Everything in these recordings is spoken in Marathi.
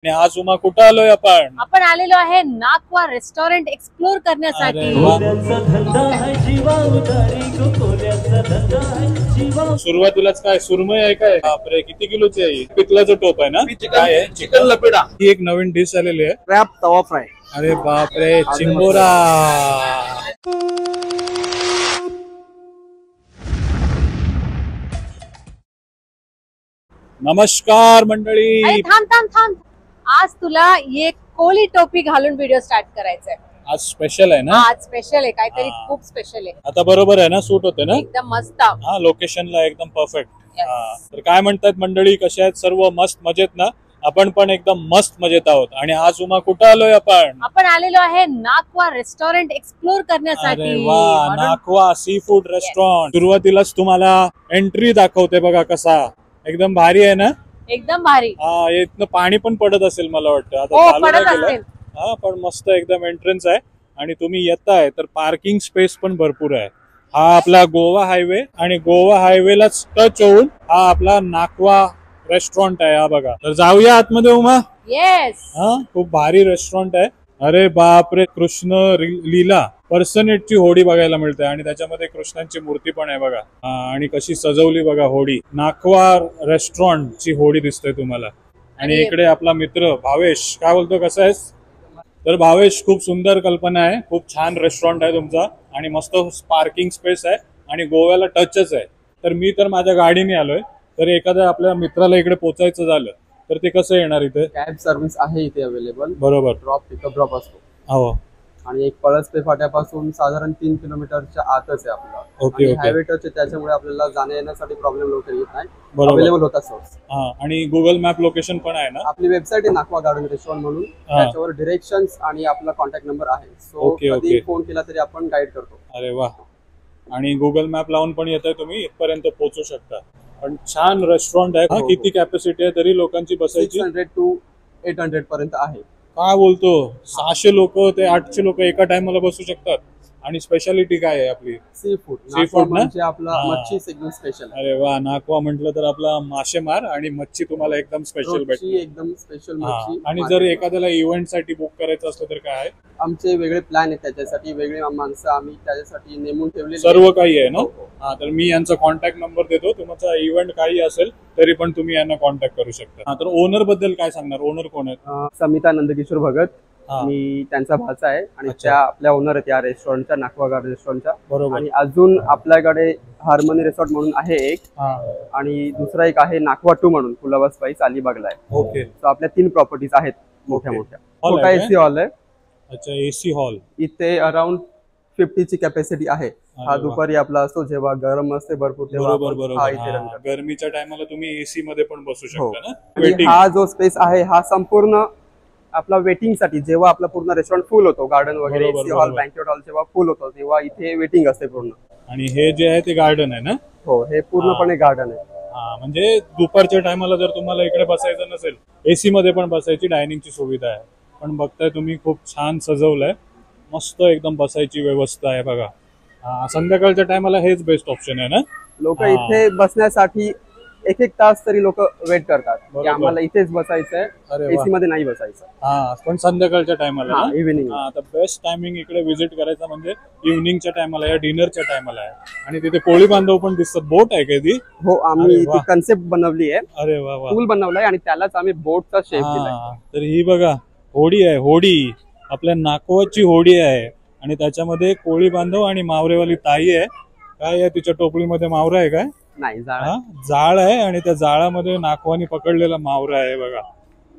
आणि आज उमा कुठं आलोय आपण आलेलो आहे नाकवा रेस्टॉरंट एक्सप्लोर करण्यासाठी। सुरुवातीलाच काय सुरमई आहे काय? बापरे किती किलोची आहे? पितलाचं टोप आहे ना? काय आहे? चिकन लपेटा ही एक नवीन डिश आलेली आहे, क्रॅब तवा फ्राय। अरे बापरे चिंबोरा। नमस्कार मंडळी। अरे थांब थांब थांब, आज तुला एक कोळी टोपी घालून व्हिडिओ स्टार्ट करायचा आहे। आज स्पेशल आहे ना? आज स्पेशल आहे, काहीतरी खूप स्पेशल आहे। आता बरोबर आहे ना? सूट होते ना? एकदम मस्त। हा लोकेशनला एकदम परफेक्ट। तर काय म्हणतात मंडळी, कशा आहेत सर्व? मस्त मजेत ना? आपण पण एकदम मस्त मजेत आहोत। आणि आज उमा कुठं आलोय आपण आलेलो आहे नाकवा रेस्टॉरंट एक्सप्लोर करण्यासाठी। अरे वा, नाकवा सी फूड रेस्टॉरंट। सुरुवातीलाच तुम्हाला एंट्री दाखवते बघा, कसा एकदम भारी आहे ना? एकदम भारी। हा, इथनं पाणी पण पडत असेल मला वाटतं, आता हो, चालू पडत नाही केलं। असेल। हा, पण मस्त एकदम एंट्रन्स आहे। आणि तुम्ही येताय तर पार्किंग स्पेस पण भरपूर आहे। हा आपला गोवा हायवे, आणि गोवा हायवेलाच टच होऊन हा आपला नाकवा रेस्टॉरंट आहे। हा बघा, तर जाऊया आतमध्ये उमा। येस। हा, खूप भारी रेस्टॉरंट आहे। अरे बापरे, कृष्ण लीला पर्सनेटची होडी बघायला मिळते, आणि त्याच्यामध्ये कृष्णांची मूर्ती पण आहे बघा। आणि कशी सजवली बघा होडी। नाकवा रेस्टॉरंटची होडी दिसते तुम्हाला। आणि इकडे आपला मित्र भावेश, काय बोलतो, कसा आहेस? तर भावेश, खूप सुंदर कल्पना आहे, खूप छान रेस्टॉरंट आहे तुमचा, आणि मस्त पार्किंग स्पेस आहे, आणि गोव्याला टचच आहे। तर मी तर माझ्या गाडीने आलोय, तर एखाद्या आपल्या मित्राला इकडे पोचायचं झालं तर ते कसं येणार? इथे कॅब सर्व्हिस आहे इथे अवेलेबल। बरोबर, ड्रॉप पिकअप ड्रॉप असतो। हो, आणि एक पळसपे फाट्यापासून साधारण 3 किलोमीटरच्या आतच आहे आपला। Okay, okay. हायवे टच आहे, त्याच्यामुळे आपल्याला जाण्या येण्यासाठी प्रॉब्लेम लवकर येत नाही। बरोबर, अवेलेबल होता सोर्स। हा, आणि गुगल मॅप लोकेशन पण आहे ना? आपली वेबसाईट आहे नाकवा गार्डन रेस्टॉरंट म्हणून, त्याच्यावर डिरेक्शन्स आणि आपला कॉन्टॅक्ट नंबर आहे। सो कधी फोन केला तरी आपण गाईड करतो। अरे वा, आणि गुगल मॅप लावून पण येताय तुम्ही, इथपर्यंत पोहोचू शकता। पण छान रेस्टॉरंट आहे। हो, किती कॅपॅसिटी आहे तरी लोकांची बसायची? 600 to 800 पर्यंत आहे। काय बोलतो, 600 लोक ते 800 लोक एका टायमाला बसू शकतात? आणि स्पेशालिटी काय आहे आपली? Sea food. सी फूड ना? म्हणजे आपला मच्छी एकदम स्पेशल। अरे वा, नाकवा म्हटलं तर आपला मासेमार, आणि मच्छी तुम्हाला एकदम स्पेशल भेटते, एकदम स्पेशल मच्छी। आणि जर एखाद्याला इव्हेंट साठी बुक करायचं असलं तर काय? आमचे वेगळे प्लॅन आहेत, त्याच्यासाठी वेगळे माणसं आम्ही त्याच्यासाठी नेमून ठेवले, सर्व काही आहे ना? हा, तर मी यांचा कॉन्टॅक्ट नंबर देतो, तुमचा इव्हेंट काही असेल तरी पण तुम्ही यांना कॉन्टॅक्ट करू शकता। हा, तर ओनर बद्दल काय सांगणार? ओनर कोण आहेत? समिता नंदकिशोर भगत, मी त्यांचा भाचा आहे, आणि त्या आपल्या ओनर आहेत या रेस्टॉरंटच्या, नाकवा गार्डन रेस्टॉरंटच्या। बरोबर। आणि अजून आपल्याकडे हार्मनी रिसॉर्ट म्हणून आहे एक, आणि दुसरा एक आहे नाकवा 2 म्हणून, कुलाबा स्पाइस अलिबागला आहे। ओके, सो आपल्या 3 प्रॉपर्टीज आहेत मोठ्या मोठ्या। मोठा एसी हॉल आहे। अच्छा, एसी हॉल। इथे अराउंड 50 ची कॅपॅसिटी आहे। हा दुपारी आपला असतो, जेव्हा गरम असते भरपूर, तेव्हा गरमीच्या टायमाला तुम्ही एसी मध्ये पण बसू शकता ना? आणि हा जो स्पेस आहे हा संपूर्ण आपला वेटिंग साठी, जेव्हा आपला पूर्ण रेस्टॉरंट फुल होतो, गार्डन वगैरे, एसी हॉल, बँकेट हॉल जेव्हा फुल होतो तेव्हा इथे वेटिंग असते पूर्ण। आणि हे जे आहे ते गार्डन आहे ना? हो, हे पूर्णपणे गार्डन आहे। हा, म्हणजे दुपारच्या टायमाला जर तुम्हाला इकडे बसायचं नसेल, एसी मध्ये पण बसायची डायनिंगची सुविधा आहे। पण बघताय तुम्ही, खूप छान सजवलंय, मस्त एकदम बसायची व्यवस्था आहे बघा। संध्याकाळच्या टायमाला हेच बेस्ट ऑप्शन आहे ना? लोक इथे बसण्यासाठी 1-1 तास तरी लोक वेट करतात की आम्हाला इथेच बसायचंय, एसी मध्ये नाही बसायचं। हा, पण संध्याकाळच्या टायमाला इव्हिनिंग। आता बेस्ट टायमिंग इकडे व्हिजिट करायचा म्हणजे इव्हिनिंगच्या टायमाला या डिनरच्या टायमाला आहे। आणि तिथे कोळी बांधव पण दिसतात। बोट आहे का ती? हो, आम्ही ती कन्सेप्ट बनवली आहे। अरे वा वा, पूल बनवलाय आणि त्यालाच आम्ही बोटचा शेप दिलाय। तर ही बघा होडी आहे, होडी आपल्या नाकवाची होडी आहे, आणि त्याच्यामध्ये कोळी बांधव आणि मावरेवाली ताई आहे। काय आहे तिच्या टोपलीमध्ये? मावरा आहे काय? नाही, जाळ आहे, आणि त्या जाळामध्ये नाकवानी पकडलेला मावरा आहे बघा।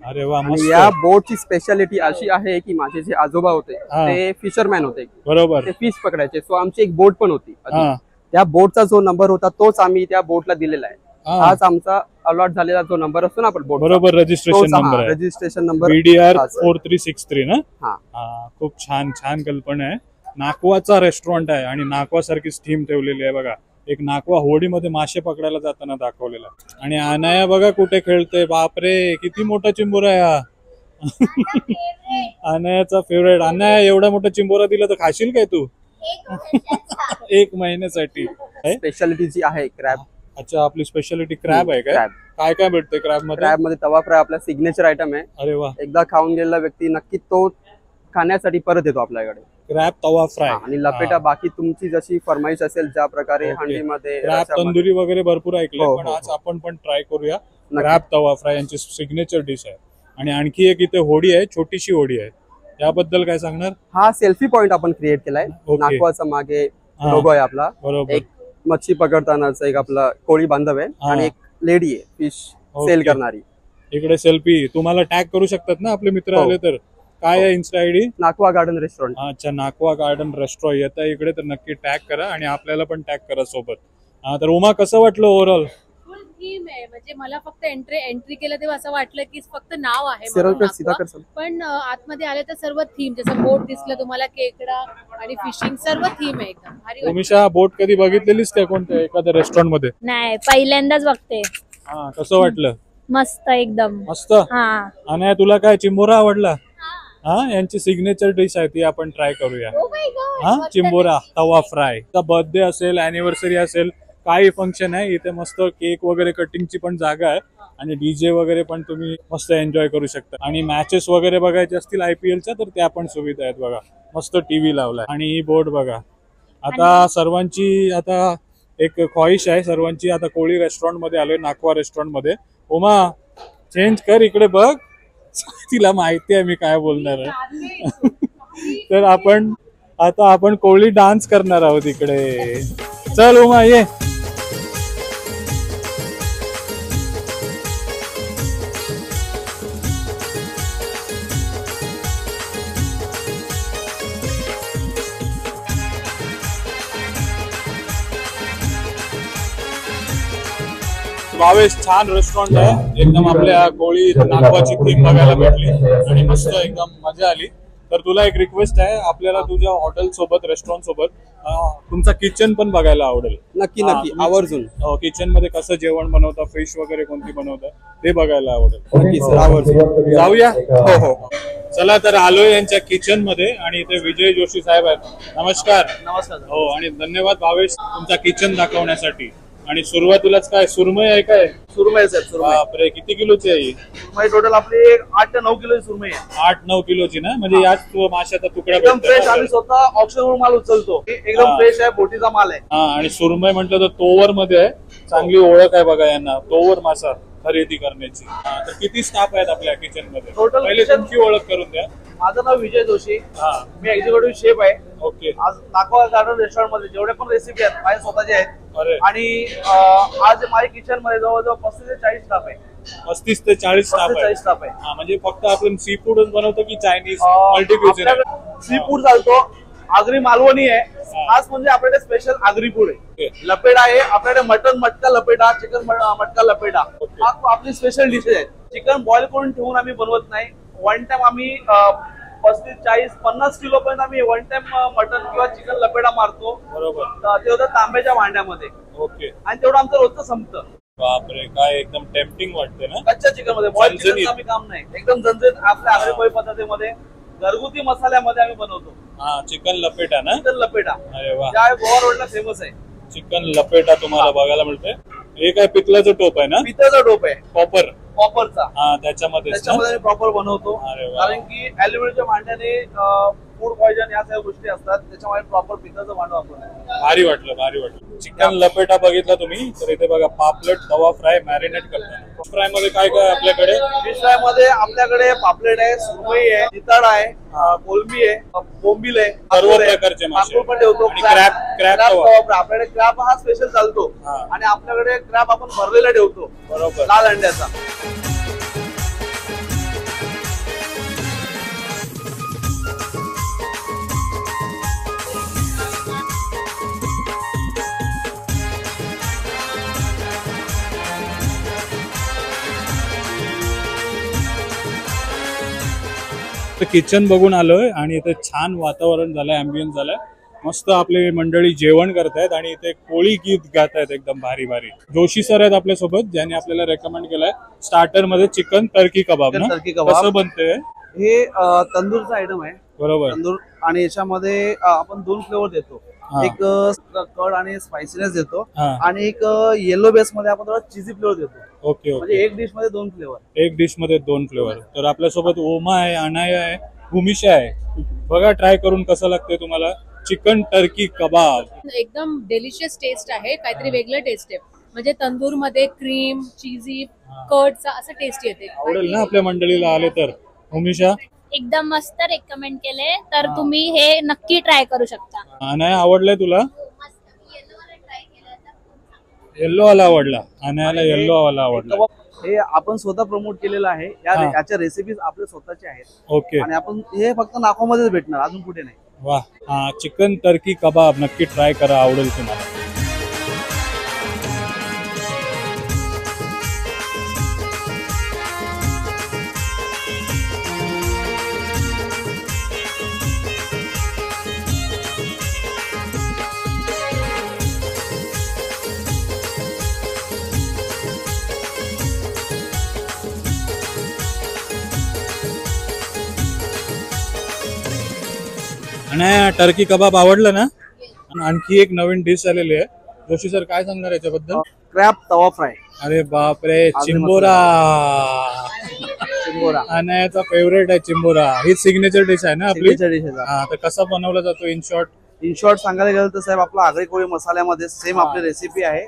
अरे वा, मस्त। या बोटची स्पेशालिटी अशी आहे की माझे जे आजोबा होते ते फिशरमॅन होते, बरोबर, ते फिश पकडायचे। सो आमची एक बोट पण होती, त्या बोटचा जो नंबर होता तोच आम्ही त्या बोटला दिलेला आहे। हाच आमचा अलॉट झालेला जो नंबर असतो ना आपण बोट, बरोबर, registration number, registration number BDR 4363 ना? हा, खूप छान छान कल्पना आहे। नाकवाचा रेस्टॉरंट आहे, आणि नाकवा सारखीच थीम ठेवलेली आहे बघा। एक नाकवा होडीमध्ये मासे पकडायला जाताना दाखवलेला, आणि अनाया बघा कुठे खेळते। बापरे, किती मोठा चिंबोरा आहे हा। अनायाचा फेवरेट। अनाया, एवढा मोठा चिंबोरा दिला तर खाशील काय तू? 1 महिन्यासाठी। स्पेशालिटी जी आहे क्रॅब अच्छा, आपली स्पेशालिटी क्रॅब आहे काय? क्रॅब. काय काय भेटते क्रॅब मध्ये? क्रॅब मध्ये तवा फ्राय आपला सिग्नेचर आयटम आहे. अरे वा, एकदा खाऊन गेलेला व्यक्ती नक्की तो खाण्यासाठी परत येतो आपल्याकडे. क्रॅब तवा फ्राय आणि लपेटा बाकी तुमची जशी फरमाईश असेल ज्या प्रकारे ओके. हंडीमध्ये क्रॅब रश्श्यामध्ये. तंदुरी वगैरे भरपूर ऐकले, हो, पण हो, आज हो. आपण पण ट्राय करूया. नक्की. क्रॅब तवा फ्राय यांची सिग्नेचर डिश आहे. आणि आणखी एक इथे होडी आहे, छोटीशी होडी आहे, त्याबद्दल काय सांगणार? हा सेल्फी पॉइंट आपण क्रिएट केलाय. ओके. नाकवाचा मागे हा. लोगो आहे आपला. बरोबर. एक मच्छी पकडतानाच एक आपला कोळी बांधव आहे हा. आणि एक लेडी आहे फिश ओके. सेल करणारी. इकडे सेल्फी तुम्हाला टॅग करू शकतात ना आपले मित्र हो. आले तर. काय आहे Insta ID? Nakwa garden restaurant. अच्छा, नाकवा गार्डन रेस्टॉरंट येता इकडे तर नक्की टॅग करा आणि आपल्याला पण टॅग करा सोबत. तर उमा, कसं वाटलं ओव्हरऑल? फुल थीम आहे. म्हणजे मला फक्त एंट्री केलं तेव्हा असं वाटलं की फक्त नाव आहे सरळ म्हणून कर, सीधा नागवा. कर. पण आतमध्ये आले तर सर्व थीम, जसं बोट दिसलं तुम्हाला, खेकडा आणि फिशिंग, सर्व थीम आहे एकदम भारी वाटलं. उमिशा, बोट कधी बघितलेलीस का कोणत्या एखाद्या रेस्टॉरंट मध्ये? नाही, पहिल्यांदाच बघते. कसं वाटलं? मस्त एकदम. मस्त. हा. आणि तुला काय चिंबोरा आवडला? यांची सिग्नेचर डिश आहे ती आपण ट्राय करूया. Oh my God, चिंबोरा तवा फ्राय. बर्थडे असेल, अॅनिव्हर्सरी असेल, काही फंक्शन आहे, इथे मस्त केक वगैरे कटिंगची पण जागा आहे आणि डीजे वगैरे पण तुम्ही मस्त एन्जॉय करू शकता. आणि मॅचेस वगैरे बघायचे असतील IPLच्या तर त्या पण सुविधा आहेत बघा. मस्त टीव्ही लावलाय. आणि ही बोर्ड बघा. आता सर्वांची आता एक ख्वाहिश आहे सर्वांची, आता कोळी रेस्टॉरंट मध्ये आलोय, नाकवा रेस्टॉरंट मध्ये. उमा, चेंज कर, इकडे बघ. तिला माहिती आहे मी काय बोलणार आहे. तर आपण कोळी डान्स करणार आहोत इकडे. चल उमा, ये. भावेश, छान रेस्टॉरंट आहे एकदम. आपल्या कोळी नागवाची थीम बघायला भेटली आणि मस्त एकदम मजा आली. तर तुला एक रिक्वेस्ट आहे, आपल्याला तुझ्या हॉटेल सोबत, रेस्टॉरंट सोबत तुमचा किचन पण बघायला आवडेल. नक्की नक्की आवर्जून. किचन मध्ये कसं जेवण बनवता, फिश वगैरे कोणती बनवता ते बघायला आवडेल. नक्की सर, आवर्जून जाऊया. हो हो. चला तर आलोय यांच्या किचन मध्ये आणि इथे विजय जोशी साहेब आहेत. नमस्कार. नमस्कार. हो, आणि धन्यवाद भावेश तुमचा किचन दाखवण्यासाठी. आणि सुरुवातीलाच काय सुरमई आहे काय? सुरमई साहेब, सुरमई. बापरे, किती किलोची आहे ही? सुरमई टोटल आपली 8 ते 9 किलोची सुरमई आहे. 8-9 किलोची ना? म्हणजे याच माशाचा तुकडा एकदम भेटतो फ्रेश. ना? आम्ही स्वतः ऑप्शनवर माल उचलतो. एकदम हा. फ्रेश आहे, बोटीचा माल आहे. आणि सुरमई म्हटलं तर तोवर मध्ये आहे. चांगली ओळख आहे बघा यांना, तोवर मासा खरेदी करण्याची. तर किती स्टाफ आहेत आपल्या किचन मध्ये? Total पहिले kitchen- तुमची ओळख करून द्या. माझं नाव विजय जोशी. हा, मी एक्झिक्युटिव्ह शेफ आहे. ओके. आज नाकवा गार्डन रेस्टॉरंट मध्ये जेवढे पण रेसिपी आहेत माझ्या स्वतःचे आहेत. अरे, आणि आज माझ्या किचन मध्ये जवळजवळ 35 ते 40 स्टाफ आहे. 35 ते 40 स्टाफ 35 ते आहे. 40 स्टाफ आहे. म्हणजे फक्त आपण सी फूडच बनवतो की चायनीज, मल्टी क्युझिन आहे? सी फूड चालतो, आगरी मालवणी आहे. खास म्हणजे आपल्याकडे स्पेशल आगरी फूड आहे. ओके. लपेटा आहे आपल्याकडे, मटन मटका लपेटा, चिकन मटका लपेटा. ओके. हा आपली स्पेशल डिशेस आहेत. चिकन बॉईल करून ठेवून आम्ही बनवत नाही. वन टाइम आम्ही 35, 40, 50 किलो पर्यंत आम्ही वन टाइम मटन किंवा चिकन लपेटा मारतो. बरोबर. ते होतं तांब्याच्या भांड्यामध्ये. ओके. आणि तेवढं आमचं रोजचं संपतं. बापरे, काय एकदम टेम्पटिंग वाटते ना? कच्च्या चिकन मध्ये बॉईल झणझणीत. चिकन आम्ही काम नाही. एकदम झणझणीत आपल्या आगरी पोळी पद्धतीमध्ये घरगुती मसाल्यामध्ये आम्ही बनवतो. चिकन लपेटा ना? चिकन लपेटा अरे वा. ज्या गोवा रोडला फेमस आहे. चिकन लपेटा तुम्हाला बघायला मिळतोय. हे काय पितलाचं टोप आहे ना? पितळचा टोप आहे, कॉपर. कॉपरचा. त्याच्यामध्ये त्याच्यामध्ये प्रॉपर बनवतो. अरे वा. कारण की अॅल्युमिनियमच्या भांड्याने फूड पॉइजन या सगळ्या गोष्टी असतात. त्याच्यामुळे प्रॉपर पितळचं भांड वापरतो. भारी वाटलं. चिकन लपेटा बघितला तुम्ही तर इथे बघा पापलेट तवा फ्राय मॅरिनेट करतात. फ्राय मध्ये काय काय आपल्याकडे? फिश फ्राय मध्ये आपल्याकडे पापलेट आहे, सुरमई आहे, तिताड आहे, कोलंबी आहे, बोंबील आहे, सर्व प्रकारचे मासे. कापूर पण ठेवतो. आणि क्रॅब तवा. आपल्याकडे क्रॅब हा स्पेशल चालतो. हा. आणि आपल्याकडे क्रॅब आपण भरलेला ठेवतो, बरोबर. लाल अंड्याचा. किचन बघून आलोय आणि इथे छान वातावरण झालंय, अँबियन्स झालाय. मस्त आपली मंडळी जेवण करतायत आणि इथे कोळी गीत गातायत एकदम भारी भारी. जोशी सर आहेत आपल्या सोबत ज्यांनी आपल्याला रेकमेंड केलाय स्टार्टर मध्ये चिकन टर्की कबाब ना? टर्की कबाब. कसं बनते हे तंदूरचा आयटम आहे. बरोबर. तंदूर आणि याच्यामध्ये आपण 2 फ्लेवर देतो. हा. एक कड आणि स्पायसीनेस देतो हा. आणि एक येलो बेस मध्ये आपण थोडा चिझी फ्लेवर देतो. ओके म्हणजे ओके. एक डिश मध्ये 2 फ्लेवर. एक डिश मध्ये 2 फ्लेवर. तर आपल्यासोबत ओमा आहे, अनाया आहे, भूमिशा आहे. बघा ट्राय करून कसं लागतंय तुम्हाला चिकन टर्की कबाब. एकदम डेलिशियस टेस्ट आहे, काहीतरी वेगळं टेस्ट आहे. म्हणजे तंदूर मध्ये क्रीम चीजी कर्डचा असं टेस्ट येते. आवडेल ना आपल्या मंडळीला आले तर. भूमिशा एकदम मस्त रेकमेंड केले तर तुम्ही हे नक्की ट्राय करू शकता. अनाया आवडलाय तुला? येल्लो वाला आवडला. अनायाला येल्लो वाला आवडला. हे आपण स्वतः प्रमोट केलेलं आहे. हा. याच्या रेसिपीज आपल्या स्वतःच्या आहेत ओके. आणि आपण हे फक्त नाकोमध्येच भेटणार, अजून कुठे नाही. वा. हा चिकन टर्की कबाब नक्की ट्राय करा, आवडेल तुम्हाला. आणि टर्की कबाब आवडलं ना? आणि आणखी एक नवीन डिश आलेली आहे. जोशी सर काय सांगणार याच्याबद्दल? क्रॅब तवा फ्राय. अरे बापरे, चिंबोरा. चिंबोरा अनायाचा फेवरेट आहे चिंबोरा. ही सिग्नेचर डिश आहे ना आपली? signature dish आहे. हा, तर कसा बनवला जातो इन शॉर्ट? इन शॉर्ट सांगायला गेलं तर साहेब आपला आगरी कोळी मसाल्यामध्ये सेम आपली रेसिपी आहे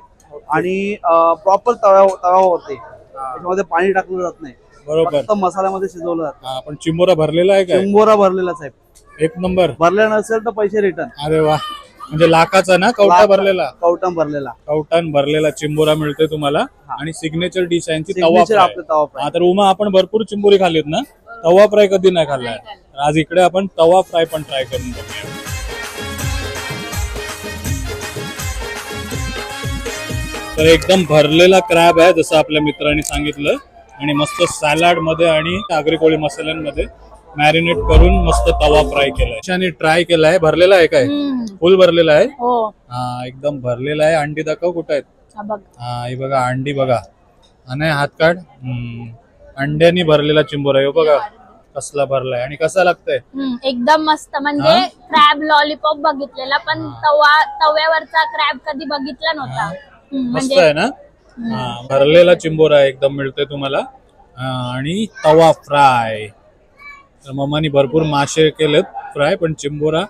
आणि प्रॉपर तवा होते. त्याच्यामध्ये पाणी टाकलं जात नाही, बरोबर. फक्त मसाल्यामध्ये शिजवलं जातं. हा, पण चिंबोरा भरलेला आहे काय? चिंबोरा भरलेला साहेब. एक नंबर. भरला नसेल तर पैसे रिटर्न. अरे वा. म्हणजे लाखाचा ना कवटा भरलेला? कवटम भरलेला. कवटान भरलेला चिंबोरा मिळतोय तुम्हाला. आणि सिग्नेचर डिश आहे तवा सिग्नेचर फ्राय. आपलं तवा फ्राय. हा, तर उमा आपण भरपूर चिंबोरी खाल्लीत ना, तवा फ्राय कधी नाही खाल्लाय. तर आज इकडे आपण तवा फ्राय पण ट्राय करून बघूया. तर एकदम भरलेला क्रॅब आहे जसं आपल्या मित्रांनी सांगितलं आणि मस्त सॅलड मध्ये आणि आगरी कोळी मसाल्यांमध्ये मॅरिनेट करून मस्त तवा फ्राय केलाय. आणि ट्राय केलाय. भरलेला आहे काय? फुल भरलेला आहे. हो. हा एकदम भरलेला आहे. अंडी दाखव कुठे आहेत? हा बघ. हा ही बघा अंडी बघा. आणि हात काढ. अंड्यानी भरलेला चिंबोरा आहे बघा कसला भरलाय आणि कसा लागतंय. एकदम मस्त. म्हणजे क्रॅब लॉलीपॉप बघितलेला पण तव्यावरचा क्रॅब कधी बघितला नव्हता. मस्त आहे ना. हा भरलेला चिंबोरा एकदम मिळतोय तुम्हाला. आणि तवा फ्राय. तर मम्मानी भरपूर मासे केलेत फ्राय, पण चिंबोरा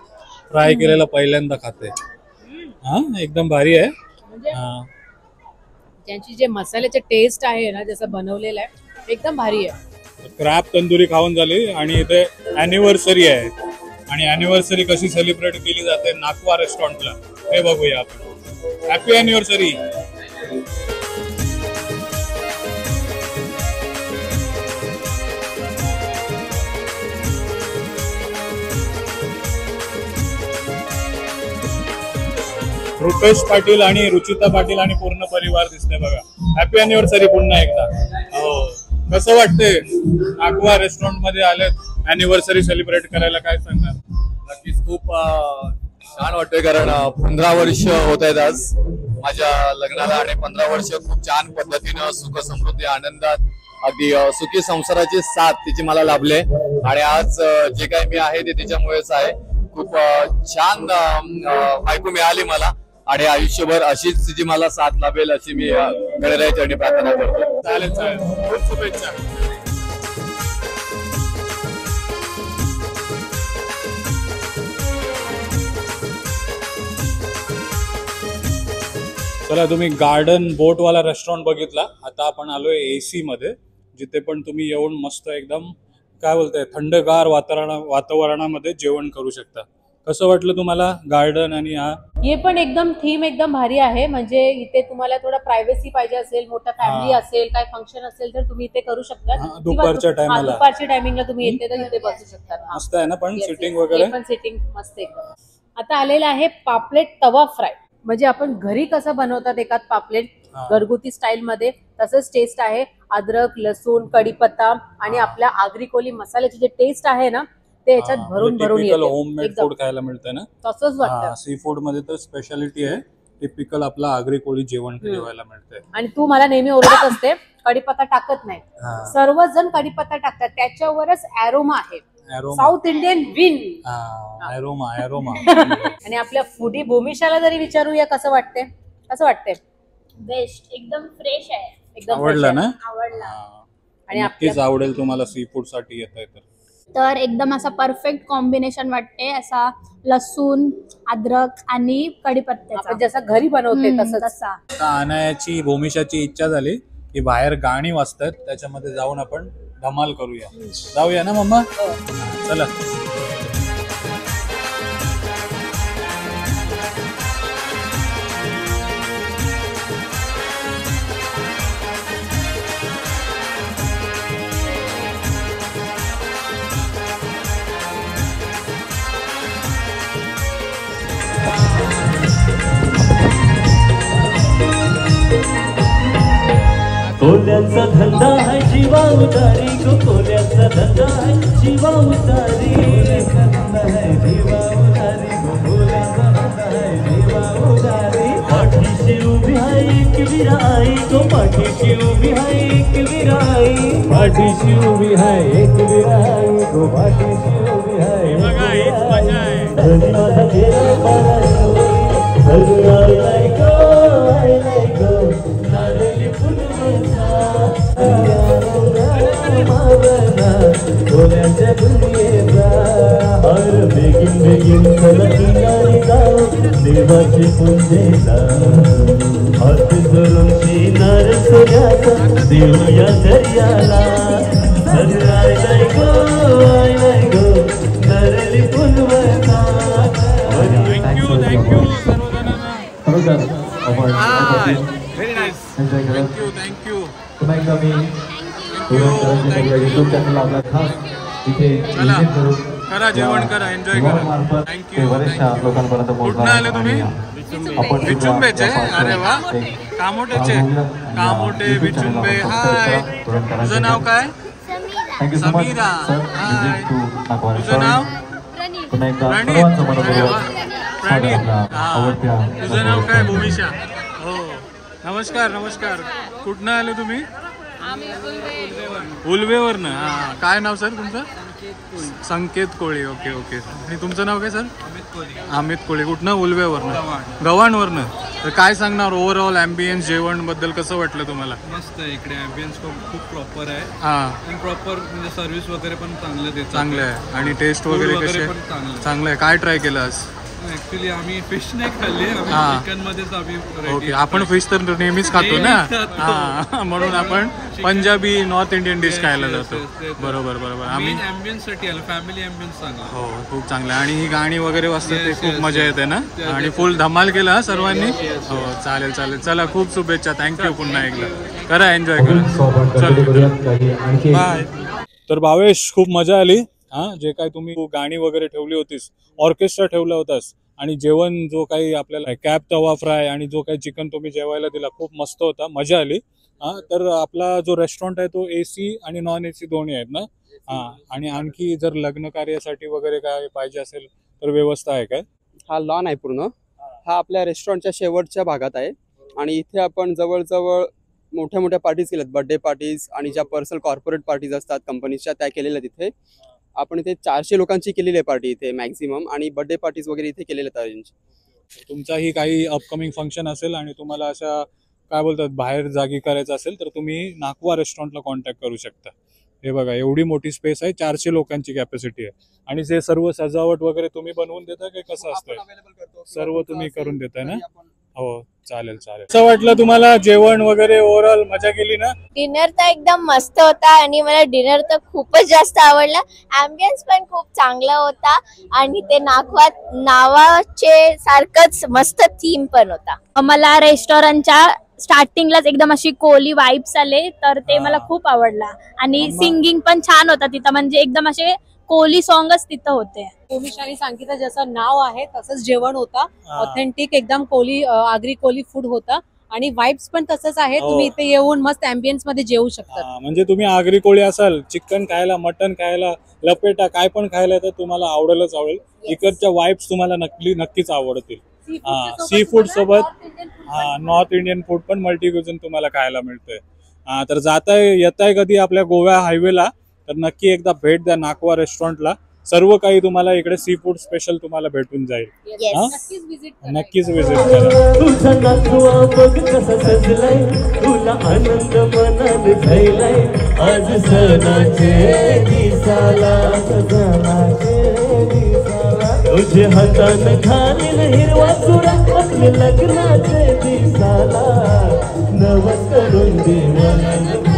फ्राय केलेला पहिल्यांदा खाते. हा एकदम भारी आहे. त्यांची जे मसाल्याचे टेस्ट आहे ना, जसं बनवलेलं आहे एकदम भारी आहे. क्रॅब तंदुरी खाऊन झाली आणि इथे अॅनिव्हर्सरी आहे. आणि अॅनिव्हर्सरी कशी सेलिब्रेट केली जाते नाकवा रेस्टॉरंटला हे बघूया आपण. Happy anniversary. रुपेश पाटील आणि रुचिता पाटील आणि पूर्ण परिवार दिसतंय बघा. हॅपी अॅनिव्हर्सरी पुन्हा एकदा. हो कसं वाटतंय नाकवा रेस्टॉरंट मध्ये आलेत अॅनिव्हर्सरी सेलिब्रेट करायला, काय सांगणार? नक्कीच खूप छान वाटतंय कारण 15 वर्ष होत आहेत आज माझ्या लग्नाला आणि 15 वर्ष खूप छान पद्धतीनं सुख समृद्धी आनंदात अगदी सुखी संसाराची साथ तिची मला लाभले आणि आज जे काही मी आहे ते तिच्यामुळेच आहे. खूप छान बायको मिळाली मला आणि आयुष्यभर अशीच तिची मला साथ लाभेल अशी मी गणरायाचरणी प्रार्थना करतो. चालेल चालेल. खूप शुभेच्छा. चला तुम्ही गार्डन बोटवाला रेस्टॉरंट बघितला. आता आपण आलोय एसी मध्ये, जिथे पण तुम्ही येऊन मस्त एकदम काय बोलताय थंडगार वातावरणामध्ये जेवण करू शकता. कसं वाटलं तुम्हाला गार्डन आणि हा? हे पण एकदम थीम एकदम भारी आहे. म्हणजे इथे तुम्हाला थोडा प्रायव्हसी पाहिजे असेल, मोठा फॅमिली असेल, काय फंक्शन असेल तर तुम्ही इथे करू शकता. दुपारच्या टायमाला. दुपारच्या टायमिंगला तुम्ही येते तर इथे बसू शकता. मस्त आहे ना पण सिटिंग वगैरे पण सिटिंग मस्त एकदम. आता आलेला आहे पापलेट तवा फ्राय. म्हणजे आपण घरी कसं बनवतात एकात पापलेट घरगुती स्टाईल मध्ये, तसंच टेस्ट आहे. अद्रक, लसूण, कढीपत्ता आणि आपल्या आगरी कोळी मसाल्याची जे टेस्ट आहे ना ते याच्यात भरून भरून येते. होममेड फूड खायला मिळतं ना तसंच वाटतं. सी फूड मध्ये तर स्पेशालिटी आहे. टिपिकल आपला आगरी कोळी जेवण जेवायला मिळतंय. आणि तू मला नेहमी ओरडत असते कढीपत्ता टाकत नाही. सर्वजण कढीपत्ता टाकतात, त्याच्यावरच अरोमा आहे. Aroma south Indian win. Aroma aroma. आणि आपल्या फूडी भूमिशाला जरी विचारूया कसं वाटते, कसं वाटते? बेस्ट, एकदम फ्रेश आहे. एकदम आवडला fresh ना? आहे. आवडला. आणि नक्कीच आवडेल तुम्हाला सी फूड साठी येत आहे तर. तर एकदम असा परफेक्ट कॉम्बिनेशन वाटते, असा लसूण, अद्रक आणि कढीपत्त्याचा. आपण जसं घरी बनवते तसंच. तसा. आता अनायाची भूमिशाची इच्छा झाली की बाहेर गाणी वाजतात, त्याच्यामध्ये जाऊन आपण धमाल करूया. जाऊया ना मम्मा? चला. कोल्याचा धंदा है जीवा उतारी गो, कोल्याचा धंदा है जीवा उतारी, धंदा है जीवा उतारी गो, कोल्याचा धंदा है जीवा उतारी. पाठीशी उभी आहे एक विराई गो, पाठीशी उभी आहे एक विराई, पाठीशी उभी आहे एक विराई गो, पाठीशी उभी आहे एक विराई. धनी माझा गेला पाराई, धनी आय गो, नारळी कोल्याच्या दुनियेचा हर बेगीन बेगीन चला किनारी जाऊ देवाचे पुंजेला. हात धरून शिनार सोन्याचा देऊया दर्याला. आय नाही गो नरली पुनवता. Thank you very nice. Thank you thank you. पुन्हा एकदा मी युट्यूब चॅनल आपला खास इथे चला करा, जेवण करा, एन्जॉय करा. थँक्यू. बऱ्याचशा लोकांपर्यंत कुठून आले तुम्ही? आपण बिचुंबेचे? अरे वा, कामोटेचे. कामोटे बिचुंबे. हाय, तुझं नाव काय? Thank you so much Sameera. Sir. Hi. तुझं तुझं नाव? पुन्हा एकदा प्रणीत. सर्वांचं अरे वा, मनोभाव प्रणीत. आवडत्या. तुझं नाव काय? भूमिशा. हो, नमस्कार नमस्कार. कुठनं आले तुम्ही? उलवेवरनं. हा, काय नाव सर तुमचं? संकेत कोळी. Okay okay. आणि तुमचं नाव काय सर? अमित कोळी. कुठनं? उलवेवरनं, गव्हाणवरनं. तर काय सांगणार ओव्हरऑल ॲम्बियन्स, जेवण बद्दल कसं वाटलं तुम्हाला? मस्त आहे इकडे. ॲम्बियन्स खूप प्रॉपर आहे हा, आणि प्रॉपर म्हणजे सर्व्हिस वगैरे पण चांगलं देतात. चांगलं आहे. आणि टेस्ट वगैरे Food कसे? वगैरे पण चांगलं आहे. चांगलं आहे. काय ट्राय केलं आज? ऍक्च्युली आम्ही फिश नाही खाल्ली, हा. आम्ही चिकन मध्येच आम्ही ओके. आपण फिश तर नेहमीच खातो ना. हा, म्हणून आपण पंजाबी नॉर्थ इंडियन डिश खायला जातो. बरोबर बरोबर. आम्ही ॲम्बियन्स साठी आलो, फॅमिली ॲम्बियन्स चांगला. हो, खूप चांगलं आहे. आणि ही गाणी वगैरे वाजतात ते खूप मजा येते ना. आणि फुल धमाल केला सर्वांनी. हो, चालेल चालेल. चला, खूप शुभेच्छा. थँक्यू. पुन्हा एकदा करा, एन्जॉय करा. चल, बाय. तर भावेश, खूप मजा आली. हा, जे काय तुम्ही गाणी वगैरे ठेवली होतीस, ऑर्केस्ट्रा ठेवला होतास, आणि जेवण जो काही आपल्याला कॅप तवा फ्राय आणि जो काही चिकन तुम्ही जेवायला दिला, खूप मस्त होता, मजा आली. हा, तर आपला जो रेस्टॉरंट आहे तो AC आणि नॉन AC दोन्ही आहेत ना? हा, आणि आणखी जर लग्न कार्यासाठी वगैरे काय पाहिजे असेल तर व्यवस्था आहे काय? हा लॉन आहे पूर्ण. हा आपल्या रेस्टॉरंटच्या शेवटच्या भागात आहे आणि इथे आपण जवळजवळ मोठ्या मोठ्या पार्टीज केल्यात, बर्थडे पार्टीज आणि ज्या पर्सनल कॉर्पोरेट पार्टीज असतात कंपनीच्या त्या केलेल्या आहेत. इथे आपण इथे 400 लोकांची केलेली आहे पार्टी इथे मॅक्झिमम, आणि बर्थडे पार्टीज वगैरे इथे केलेल्या आहेत अरेंज. तुमचाही काही अपकमिंग फंक्शन असेल आणि तुम्हाला अशा काय बोलतात बाहेर जागी करायचं असेल तर तुम्ही नाकवा रेस्टॉरंटला कॉन्टॅक्ट करू शकता. हे बघा, एवढी मोठी स्पेस आहे, 400 लोकांची कॅपॅसिटी आहे. आणि जे सर्व सजावट वगैरे तुम्ही बनवून देता की कसं असतं? सर्व तुम्ही करून देताय ना? हो, चालेल चालेल. कसं वाटलं तुम्हाला जेवण वगैरे? ओव्हरऑल मजा केली ना? डिनर तर एकदम मस्त होता आणि मला डिनर तर खूपच जास्त आवडला. ॲम्बियन्स पण खूप चांगला होता आणि ते नाकवा नावाचे सारखंच मस्त थीम पण होता. मला रेस्टॉरंटच्या स्टार्टिंगलाच एकदम अशी कोली वाइब्स आले, तर ते मला खूप आवडला. आणि सिंगिंग पण छान होता तिथं, म्हणजे एकदम असे कोली सॉंगच तिथं होते. भूमिशाने सांगितलं जसं नाव आहे तसंच जेवण होतं. ऑथेंटिक एकदम कोली, आगरी कोली फूड होता आणि वाइब्स पण तसंच आहे. तुम्ही इथे येऊन मस्त ॲम्बियन्स मध्ये जेवू शकता. म्हणजे तुम्ही आगरी कोळी असाल, चिकन खायला, मटन खायला, लपेटा काय पण खायला तर तुम्हाला आवडेलच आवडेल. इकडच्या वाइब्स तुम्हाला नक्कीच आवडतील. सी फूड सोबत नॉर्थ इंडियन फूड पण मल्टी क्युझिन तुम्हाला खायला मिळतंय. तर येताय कधी आपल्या गोवा हायवेला तर नक्की एकदा भेट द्या नाकवा रेस्टॉरंटला. सर्व काही तुम्हाला इकडे सी फूड स्पेशल तुम्हाला भेटून जाईल. Yes. हा? नक्कीच विजिट नक्कीच विजिट करा. तुझा नाचवा बघ कसा सजलाय, तुला आनंद मनात झालाय. आज सणाचे दिसाला, सणाचे दिसाला, तुझे हातान घालील हिरवा चुरा, आपले लग्नाचे दिसाला. नवस करून देवाला